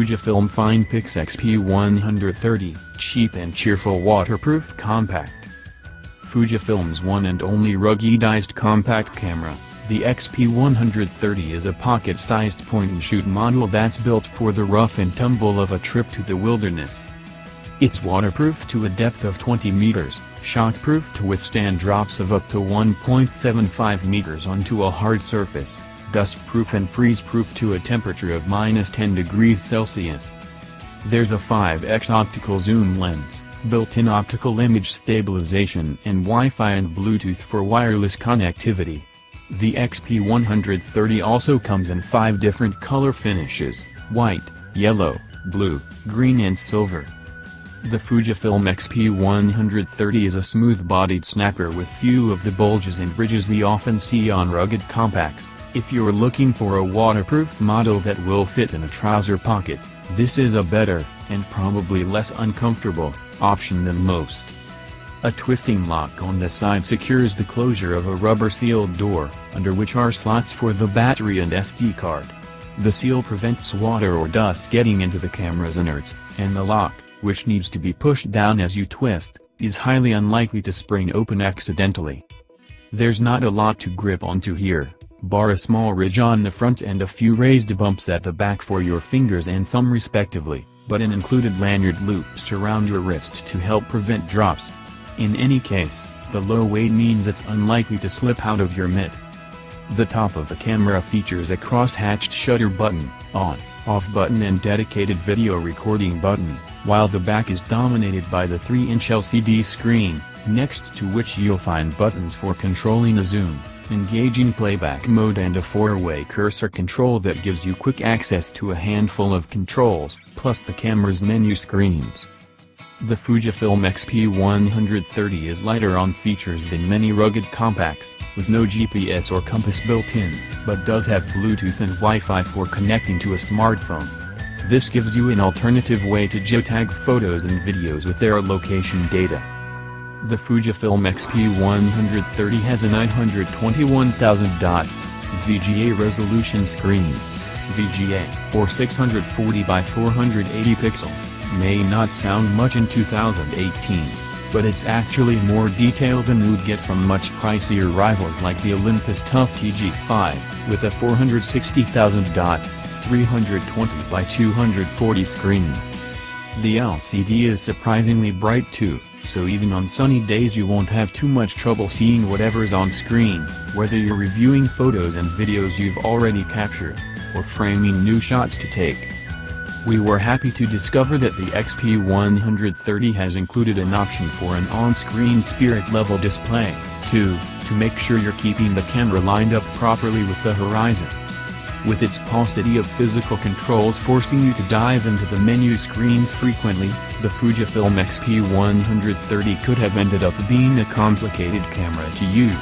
Fujifilm FinePix XP130, cheap and cheerful waterproof compact. Fujifilm's one and only ruggedized compact camera, the XP130 is a pocket-sized point-and-shoot model that's built for the rough and tumble of a trip to the wilderness. It's waterproof to a depth of 20 meters, shockproof to withstand drops of up to 1.75 meters onto a hard surface, dustproof and freeze-proof to a temperature of -10 degrees Celsius. There's a 5x optical zoom lens, built-in optical image stabilization and Wi-Fi and Bluetooth for wireless connectivity. The XP130 also comes in 5 different color finishes: white, yellow, blue, green and silver. The Fujifilm XP130 is a smooth-bodied snapper with few of the bulges and ridges we often see on rugged compacts. If you're looking for a waterproof model that will fit in a trouser pocket, this is a better, and probably less uncomfortable, option than most. A twisting lock on the side secures the closure of a rubber-sealed door, under which are slots for the battery and SD card. The seal prevents water or dust getting into the camera's innards, and the lock, which needs to be pushed down as you twist, is highly unlikely to spring open accidentally. There's not a lot to grip onto here, bar a small ridge on the front and a few raised bumps at the back for your fingers and thumb respectively, but an included lanyard loops around your wrist to help prevent drops. In any case, the low weight means it's unlikely to slip out of your mitt. The top of the camera features a cross-hatched shutter button, on, off button and dedicated video recording button, while the back is dominated by the 3-inch LCD screen, next to which you'll find buttons for controlling a zoom, engaging playback mode and a 4-way cursor control that gives you quick access to a handful of controls, plus the camera's menu screens. The Fujifilm XP130 is lighter on features than many rugged compacts, with no GPS or compass built in, but does have Bluetooth and Wi-Fi for connecting to a smartphone. This gives you an alternative way to geotag photos and videos with their location data. The Fujifilm XP130 has a 921,000 dots, VGA resolution screen. VGA, or 640 by 480 pixel, may not sound much in 2018, but it's actually more detail than you'd get from much pricier rivals like the Olympus TUF TG5, with a 460,000 dot, 320 by 240 screen. The LCD is surprisingly bright too, so even on sunny days you won't have too much trouble seeing whatever's on screen, whether you're reviewing photos and videos you've already captured, or framing new shots to take. We were happy to discover that the XP130 has included an option for an on-screen spirit level display, too, to make sure you're keeping the camera lined up properly with the horizon. With its paucity of physical controls forcing you to dive into the menu screens frequently, the Fujifilm XP130 could have ended up being a complicated camera to use.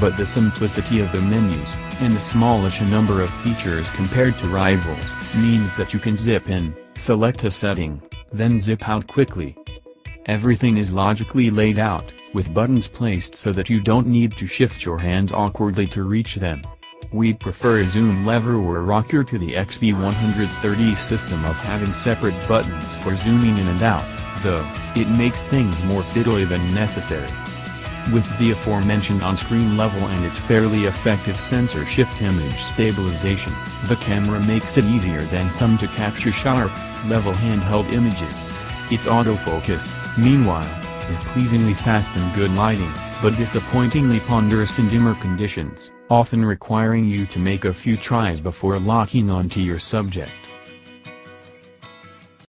But the simplicity of the menus, and the smallish number of features compared to rivals, means that you can zip in, select a setting, then zip out quickly. Everything is logically laid out, with buttons placed so that you don't need to shift your hands awkwardly to reach them. We'd prefer a zoom lever or a rocker to the XP130's system of having separate buttons for zooming in and out, though, it makes things more fiddly than necessary. With the aforementioned on-screen level and its fairly effective sensor shift image stabilization, the camera makes it easier than some to capture sharp, level handheld images. Its autofocus, meanwhile, is pleasingly fast in good lighting, but disappointingly ponderous in dimmer conditions, often requiring you to make a few tries before locking onto your subject.